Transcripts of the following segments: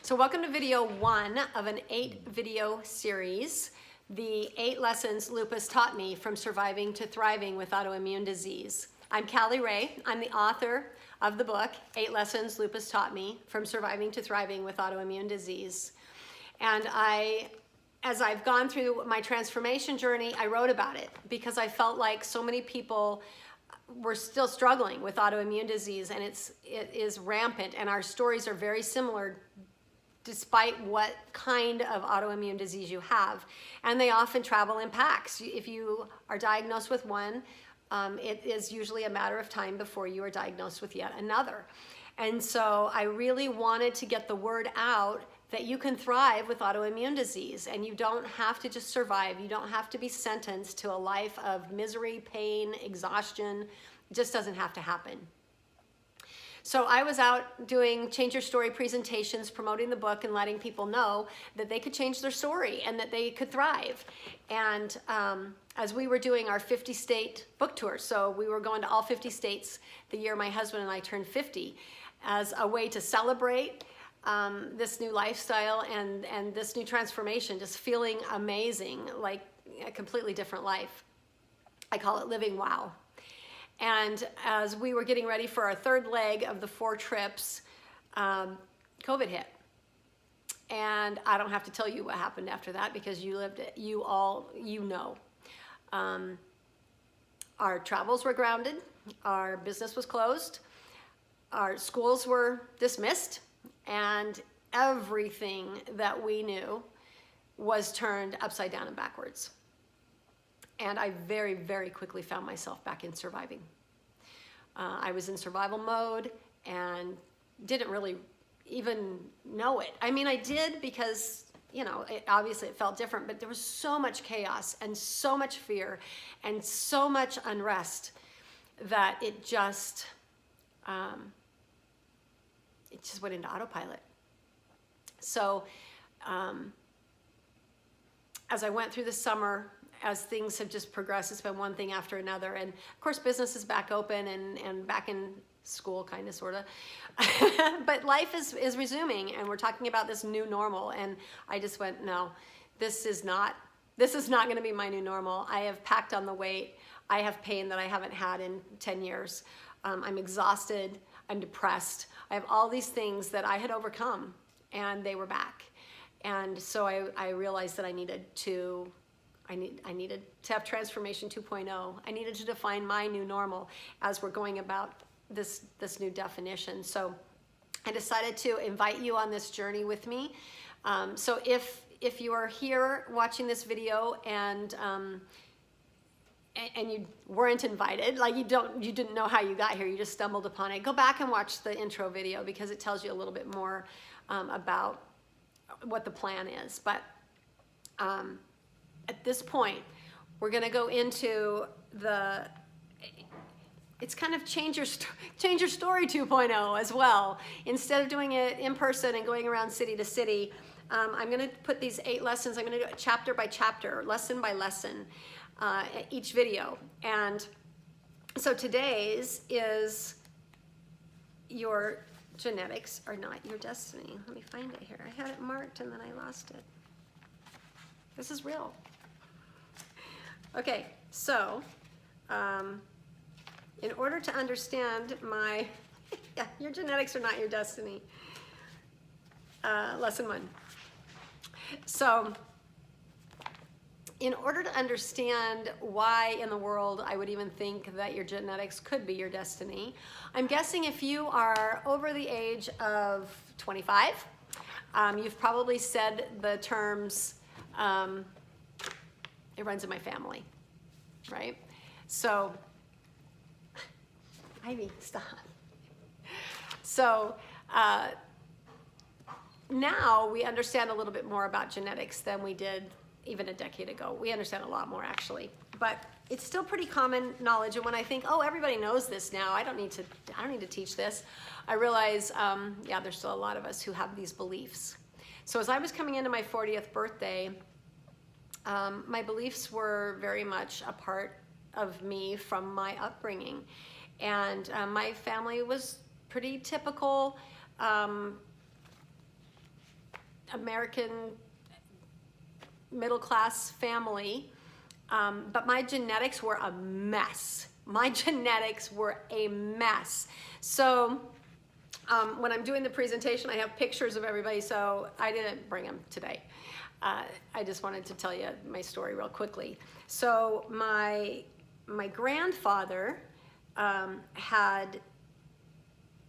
So welcome to video 1 of an 8-video series, the 8 Lessons Lupus Taught Me from Surviving to Thriving with Autoimmune Disease. I'm Callie Ray. I'm the author of the book, 8 Lessons Lupus Taught Me from Surviving to Thriving with Autoimmune Disease. And as I've gone through my transformation journey, I wrote about it because I felt like so many people were still struggling with autoimmune disease, and it is rampant, and our stories are very similar despite what kind of autoimmune disease you have. And they often travel in packs. If you are diagnosed with one, it is usually a matter of time before you are diagnosed with yet another. And so I really wanted to get the word out that you can thrive with autoimmune disease, and you don't have to just survive. You don't have to be sentenced to a life of misery, pain, exhaustion. It just doesn't have to happen. So I was out doing Change Your Story presentations, promoting the book and letting people know that they could change their story and that they could thrive. And as we were doing our 50-state book tour, so we were going to all 50 states the year my husband and I turned 50, as a way to celebrate this new lifestyle and this new transformation, just feeling amazing, like a completely different life. I call it living wow. And as we were getting ready for our third leg of the 4 trips, COVID hit. And I don't have to tell you what happened after that because you lived it. You know. Our travels were grounded. Our business was closed. Our schools were dismissed. And everything that we knew was turned upside down and backwards. And I very, very quickly found myself back in surviving. I was in survival mode and didn't really even know it. I mean, I did because, you know, obviously it felt different, but there was so much chaos and so much fear and so much unrest that it just went into autopilot. So as I went through the summer, as things have just progressed, it's been one thing after another. And of course, business is back open and back in school, kind of, sort of. But life is resuming, and we're talking about this new normal. And I just went, no, this is not going to be my new normal. I have packed on the weight. I have pain that I haven't had in 10 years. I'm exhausted. I'm depressed. I have all these things that I had overcome, and they were back. And so I realized that I needed to have transformation 2.0. I needed to define my new normal as we're going about this new definition. So I decided to invite you on this journey with me. So if you are here watching this video and you weren't invited, like you didn't know how you got here, you just stumbled upon it, go back and watch the intro video because it tells you a little bit more about what the plan is. But at this point, we're going to go into it's kind of change your story 2.0 as well. Instead of doing it in person and going around city to city, I'm going to put these 8 lessons, I'm going to do it chapter by chapter, lesson by lesson, each video. And so today's is your genetics are not your destiny. Let me find it here. I had it marked and then I lost it. This is real. Okay, so in order to understand your genetics are not your destiny. Lesson 1. So in order to understand why in the world I would even think that your genetics could be your destiny, I'm guessing if you are over the age of 25, you've probably said the terms, it runs in my family, right? So, Ivy, stop. So now we understand a little bit more about genetics than we did even a decade ago. We understand a lot more, actually, but it's still pretty common knowledge. And when I think, oh, everybody knows this now, I don't need to teach this, I realize, yeah, there's still a lot of us who have these beliefs. So as I was coming into my 40th birthday, my beliefs were very much a part of me from my upbringing. And my family was pretty typical American middle-class family, but my genetics were a mess. My genetics were a mess. So when I'm doing the presentation, I have pictures of everybody, so I didn't bring them today. I just wanted to tell you my story real quickly. So my grandfather had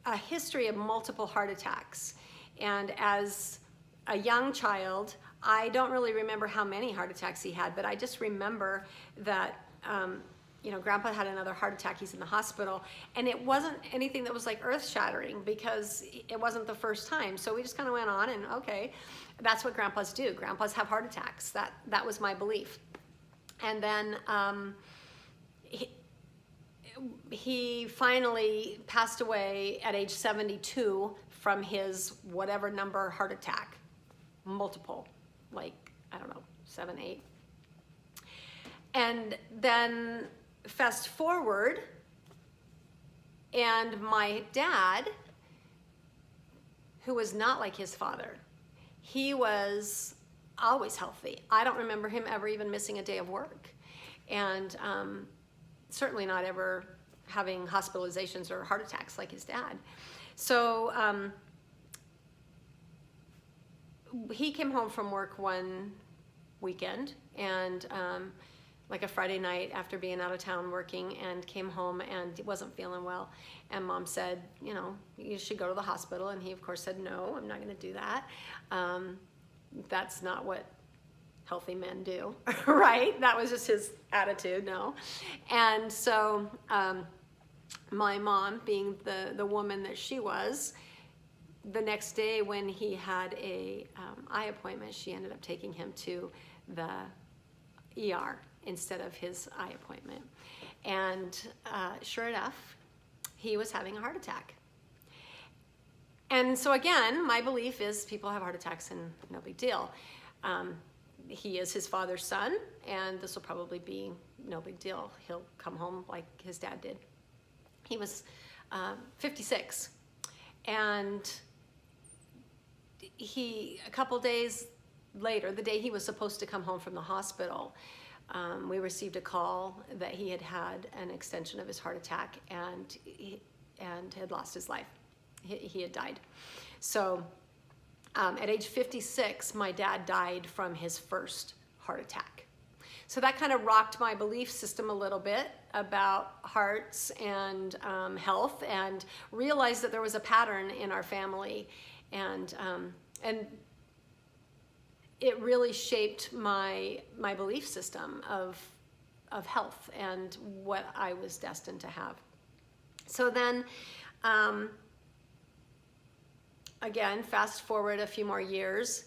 a history of multiple heart attacks. And as a young child, I don't really remember how many heart attacks he had, but I just remember that, Grandpa had another heart attack. He's in the hospital. And it wasn't anything that was like earth-shattering because it wasn't the first time. So we just kind of went on and, okay, that's what grandpas do. Grandpas have heart attacks. That was my belief. And then he finally passed away at age 72 from his whatever number heart attack. Multiple, like, I don't know, 7, 8. And then fast forward, and my dad, who was not like his father, he was always healthy. I don't remember him ever even missing a day of work. And certainly not ever having hospitalizations or heart attacks like his dad. So he came home from work one weekend, and like a Friday night after being out of town working, and came home and wasn't feeling well. And Mom said, you should go to the hospital. And he, of course, said, no, I'm not going to do that. That's not what healthy men do, right? That was just his attitude, no. And so my mom, being the woman that she was, the next day when he had a eye appointment, she ended up taking him to the ER instead of his eye appointment. And sure enough, he was having a heart attack. And so again, my belief is people have heart attacks and no big deal. He is his father's son, and this will probably be no big deal. He'll come home like his dad did. He was 56, and a couple days later, the day he was supposed to come home from the hospital, we received a call that he had an extension of his heart attack and had lost his life. He had died. So at age 56, my dad died from his first heart attack. So that kind of rocked my belief system a little bit about hearts and health, and realized that there was a pattern in our family, and it really shaped my belief system of health and what I was destined to have. So then, again, fast forward a few more years,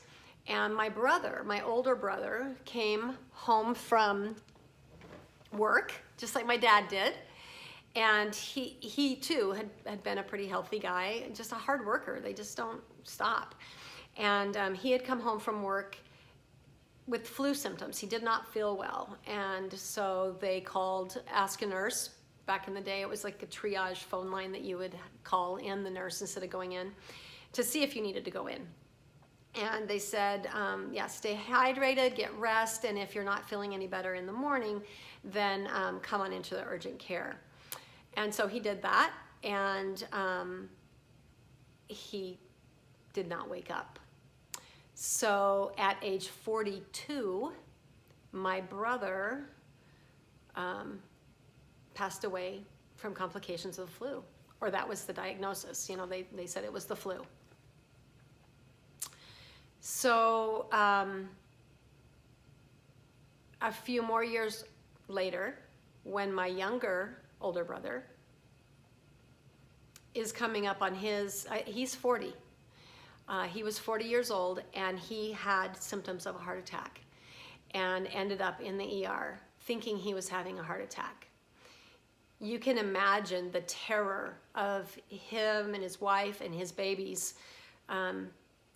and my older brother, came home from work, just like my dad did. And he too had been a pretty healthy guy, just a hard worker. They just don't stop. And he had come home from work with flu symptoms. He did not feel well. And so they called, ask a nurse. Back in the day, it was like a triage phone line that you would call in the nurse instead of going in, to see if you needed to go in. And they said, yeah, stay hydrated, get rest, and if you're not feeling any better in the morning, then come on into the urgent care. And so he did that, and he did not wake up. So at age 42, my brother passed away from complications of the flu, or that was the diagnosis. They said it was the flu. So a few more years later, when my older brother is coming up on he's 40. He was 40 years old, and he had symptoms of a heart attack and ended up in the ER thinking he was having a heart attack. You can imagine the terror of him and his wife and his babies.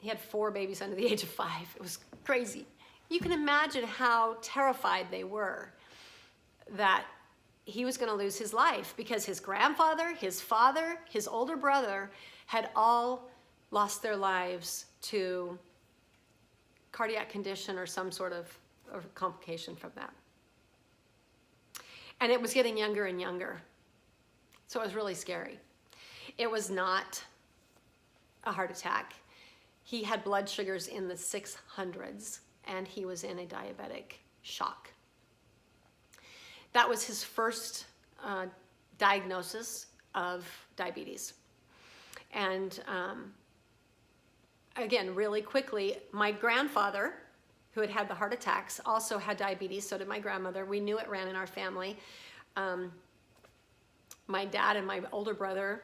He had 4 babies under the age of 5. It was crazy. You can imagine how terrified they were that he was going to lose his life, because his grandfather, his father, his older brother had all lost their lives to cardiac condition or some sort of complication from that. And it was getting younger and younger. So it was really scary. It was not a heart attack. He had blood sugars in the 600s, and he was in a diabetic shock. That was his first diagnosis of diabetes. And again, really quickly, my grandfather, who had had the heart attacks, also had diabetes. So did my grandmother. We knew it ran in our family. My dad and my older brother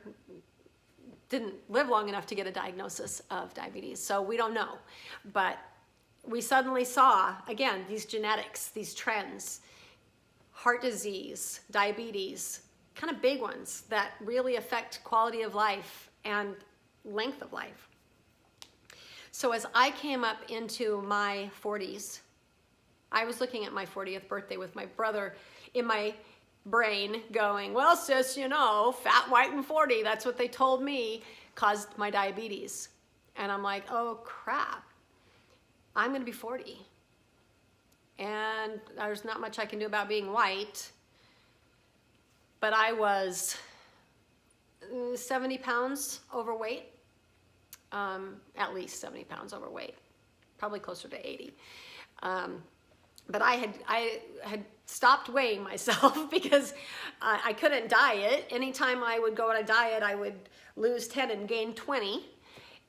didn't live long enough to get a diagnosis of diabetes, so we don't know. But we suddenly saw, again, these genetics, these trends, heart disease, diabetes, kind of big ones that really affect quality of life and length of life. So as I came up into my 40s, I was looking at my 40th birthday with my brother in my brain going, well, sis, you know, fat, white, and 40, that's what they told me caused my diabetes. And I'm like, oh crap, I'm gonna be 40. And there's not much I can do about being white. But I was 70 pounds overweight, at least 70 pounds overweight, probably closer to 80. But I had stopped weighing myself because I couldn't diet. Anytime I would go on a diet, I would lose 10 and gain 20.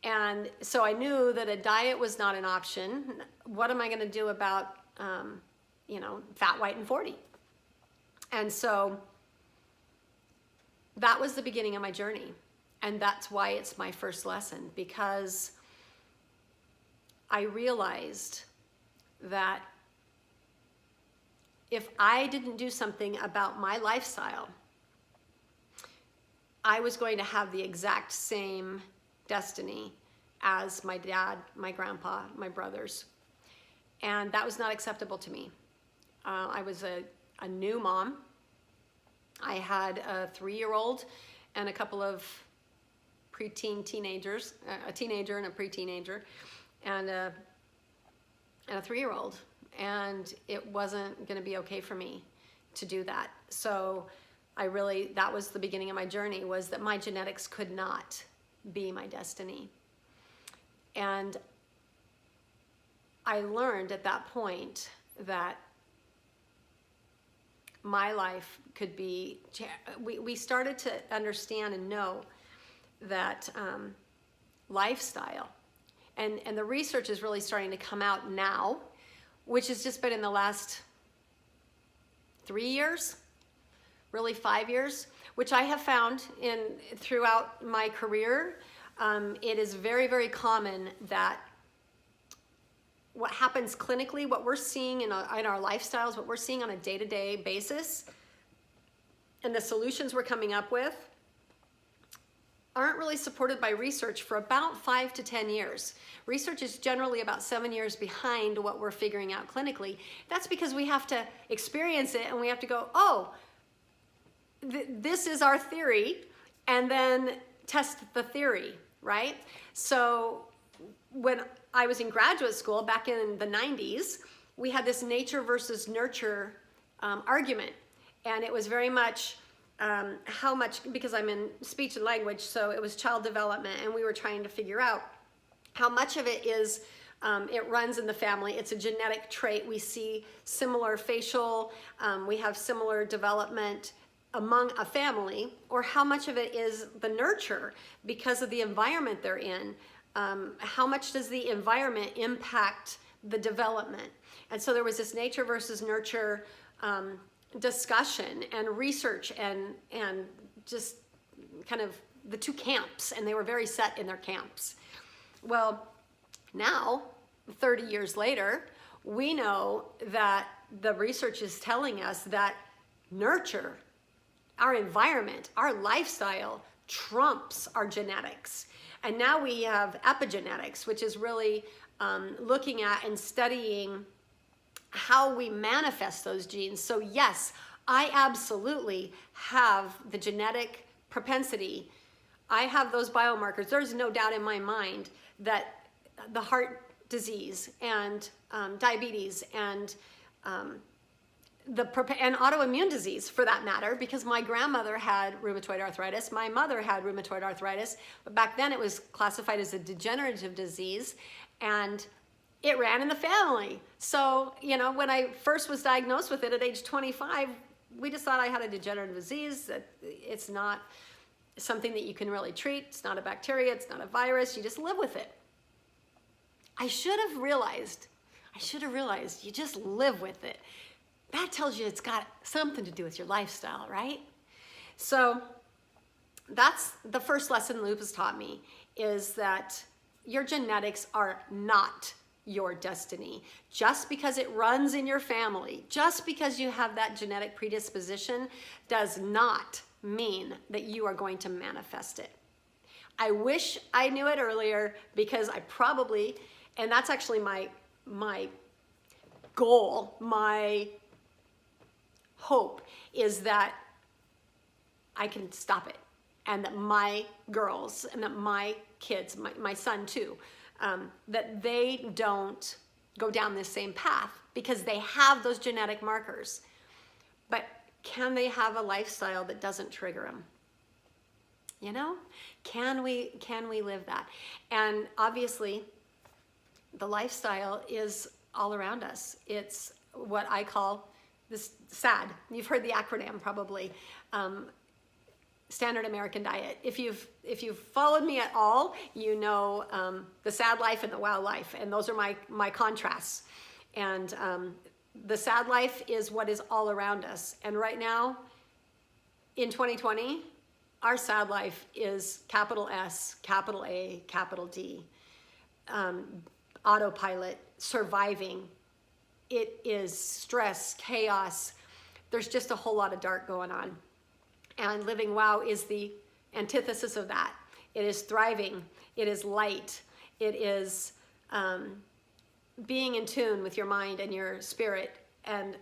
And so I knew that a diet was not an option. What am I going to do about, you know, fat, white, and 40? And so that was the beginning of my journey. And that's why it's my first lesson, because I realized that if I didn't do something about my lifestyle, I was going to have the exact same destiny as my dad, my grandpa, my brothers. And that was not acceptable to me. I was a new mom. I had a 3-year-old and a couple of teenagers, a teenager and a pre-teenager, and a 3-year-old. And it wasn't going to be okay for me to do that. So that was the beginning of my journey, was that my genetics could not be my destiny. And I learned at that point that my life could be, we started to understand and know that lifestyle, and the research is really starting to come out now, which has just been in the last 3 years, really 5 years, which I have found throughout my career. It is very, very common that what happens clinically, what we're seeing in our lifestyles, what we're seeing on a day-to-day basis, and the solutions we're coming up with aren't really supported by research for about 5 to 10 years. Research is generally about 7 years behind what we're figuring out clinically. That's because we have to experience it and we have to go, oh, this is our theory, and then test the theory, right? So when I was in graduate school back in the 90s, we had this nature versus nurture argument. And it was very much how much, because I'm in speech and language, so it was child development, and we were trying to figure out how much of it is, it runs in the family. It's a genetic trait. We see similar facial, we have similar development among a family, or how much of it is the nurture because of the environment they're in. How much does the environment impact the development? And so there was this nature versus nurture discussion and research and just kind of the two camps, and they were very set in their camps. Well, now, 30 years later, we know that the research is telling us that nurture, our environment, our lifestyle trumps our genetics. And now we have epigenetics, which is really looking at and studying how we manifest those genes. So yes, I absolutely have the genetic propensity. I have those biomarkers. There's no doubt in my mind that the heart disease and diabetes and and autoimmune disease for that matter, because my grandmother had rheumatoid arthritis, my mother had rheumatoid arthritis, but back then it was classified as a degenerative disease and it ran in the family. So, you know, when I first was diagnosed with it at age 25, we just thought I had a degenerative disease, that it's not something that you can really treat. It's not a bacteria, it's not a virus, you just live with it. I should have realized you just live with it. That tells you it's got something to do with your lifestyle, right? So that's the first lesson lupus taught me, is that your genetics are not your destiny. Just because it runs in your family, just because you have that genetic predisposition, does not mean that you are going to manifest it. I wish I knew it earlier, because I probably, and that's actually my goal, my hope, is that I can stop it, and that my girls and that my kids, my son too, that they don't go down this same path, because they have those genetic markers. But can they have a lifestyle that doesn't trigger them? You know, can we live that? And obviously the lifestyle is all around us. It's what I call this SAD. You've heard the acronym probably. Standard American Diet. If you've followed me at all, you know the SAD life and the WOW life, and those are my contrasts. And the SAD life is what is all around us. And right now, in 2020, our SAD life is capital S, capital A, capital D. Autopilot, surviving. It is stress, chaos. There's just a whole lot of dark going on. And living WOW is the antithesis of that. It is thriving. It is light. It is being in tune with your mind and your spirit, and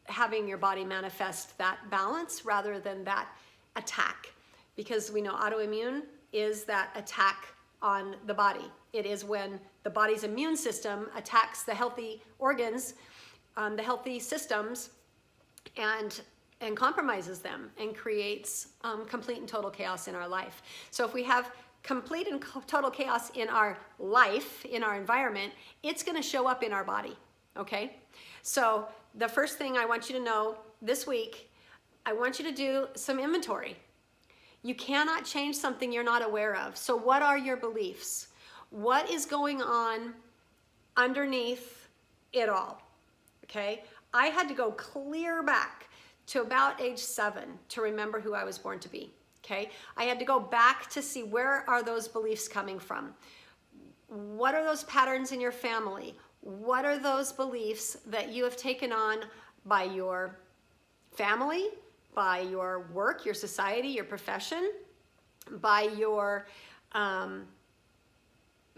having your body manifest that balance rather than that attack. Because we know autoimmune is that attack on the body. It is when the body's immune system attacks the healthy organs, the healthy systems, and compromises them and creates complete and total chaos in our life. So if we have complete and total chaos in our life, in our environment, it's going to show up in our body, okay? So the first thing I want you to know this week, I want you to do some inventory. You cannot change something you're not aware of. So what are your beliefs? What is going on underneath it all, okay? I had to go clear back to about age 7 to remember who I was born to be, okay? I had to go back to see, where are those beliefs coming from? What are those patterns in your family? What are those beliefs that you have taken on by your family, by your work, your society, your profession, by your,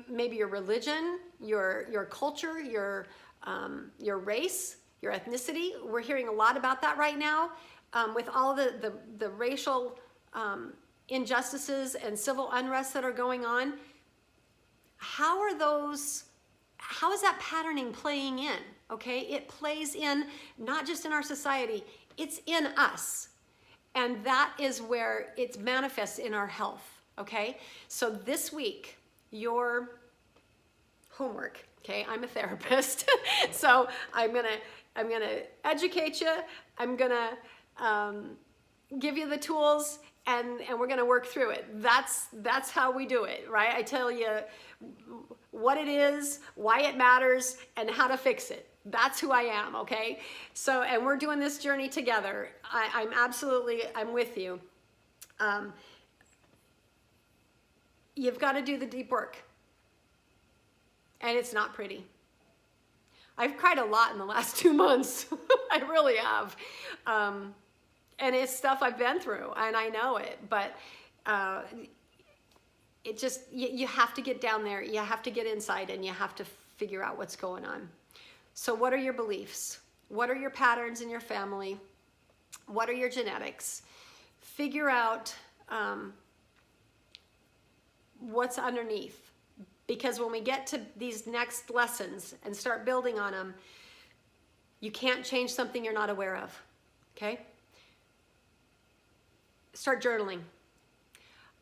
maybe your religion, your culture, your race, your ethnicity? We're hearing a lot about that right now with all the racial injustices and civil unrest that are going on. How is that patterning playing in? Okay, it plays in not just in our society, it's in us. And that is where it manifests in our health, okay? So this week, your homework, okay? I'm a therapist, so I'm gonna educate you. I'm gonna give you the tools, and we're gonna work through it. That's how we do it, right? I tell you what it is, why it matters, and how to fix it. That's who I am, okay? So, and we're doing this journey together. I'm with you. You've got to do the deep work. And it's not pretty. I've cried a lot in the last 2 months. I really have. And it's stuff I've been through, and I know it, but it just, you have to get down there, you have to get inside, and you have to figure out what's going on. So what are your beliefs? What are your patterns in your family? What are your genetics? Figure out what's underneath, Because when we get to these next lessons and start building on them, you can't change something you're not aware of, okay? Start journaling.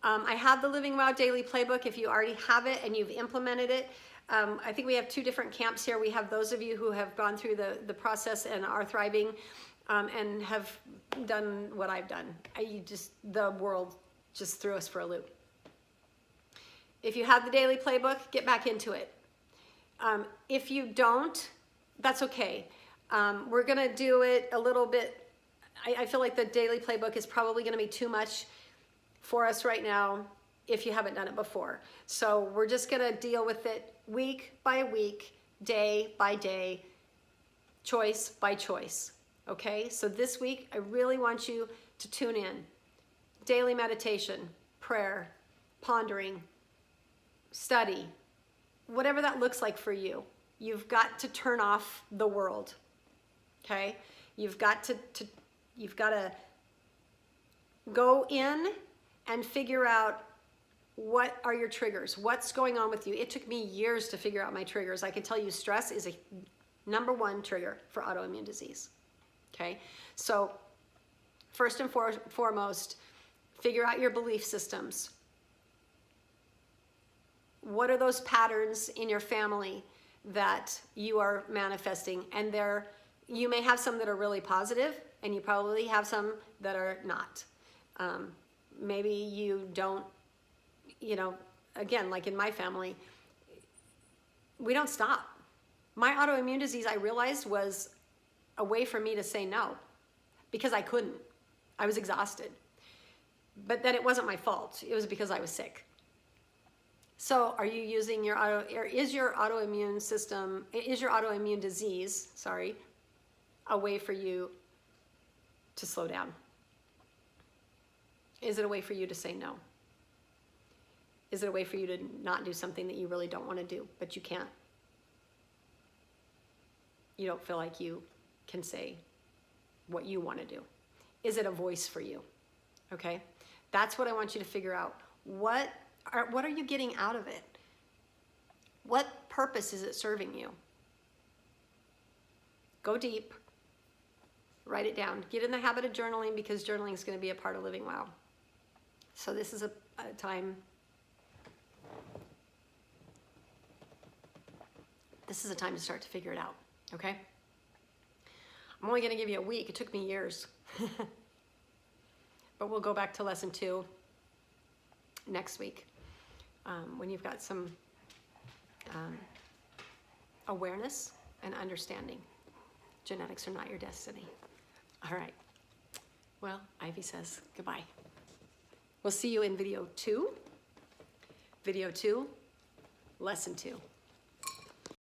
I have the Living Well Daily Playbook. If you already have it and you've implemented it, I think we have two different camps here. We have those of you who have gone through the process and are thriving and have done what I've done. The world just threw us for a loop. If you have the daily playbook, get back into it. If you don't, that's okay. We're gonna do it a little bit. I feel like the daily playbook is probably gonna be too much for us right now if you haven't done it before. So we're just gonna deal with it week by week, day by day, choice by choice, okay? So this week, I really want you to tune in. Daily meditation, prayer, pondering, study, whatever that looks like for you. You've got to turn off the world, okay? You've got to go in and figure out what are your triggers, what's going on with you. It took me years to figure out my triggers. I can tell you stress is a #1 trigger for autoimmune disease, okay? So first and foremost, figure out your belief systems. What are those patterns in your family that you are manifesting? And you may have some that are really positive, and you probably have some that are not. Maybe you don't, again, like in my family, we don't stop. My autoimmune disease, I realized, was a way for me to say no because I couldn't. I was exhausted. But then it wasn't my fault. It was because I was sick. So are you using is your autoimmune disease, a way for you to slow down? Is it a way for you to say no? Is it a way for you to not do something that you really don't want to do, but you can't? You don't feel like you can say what you want to do. Is it a voice for you? Okay? That's what I want you to figure out. What are you getting out of it? What purpose is it serving you? Go deep. Write it down. Get in the habit of journaling, because journaling is going to be a part of living well. So this is a time. This is a time to start to figure it out. Okay? I'm only going to give you a week. It took me years. But we'll go back to lesson 2 next week when you've got some awareness and understanding. Genetics are not your destiny. All right. Well, Ivy says goodbye. We'll see you in video 2. Video 2, lesson 2.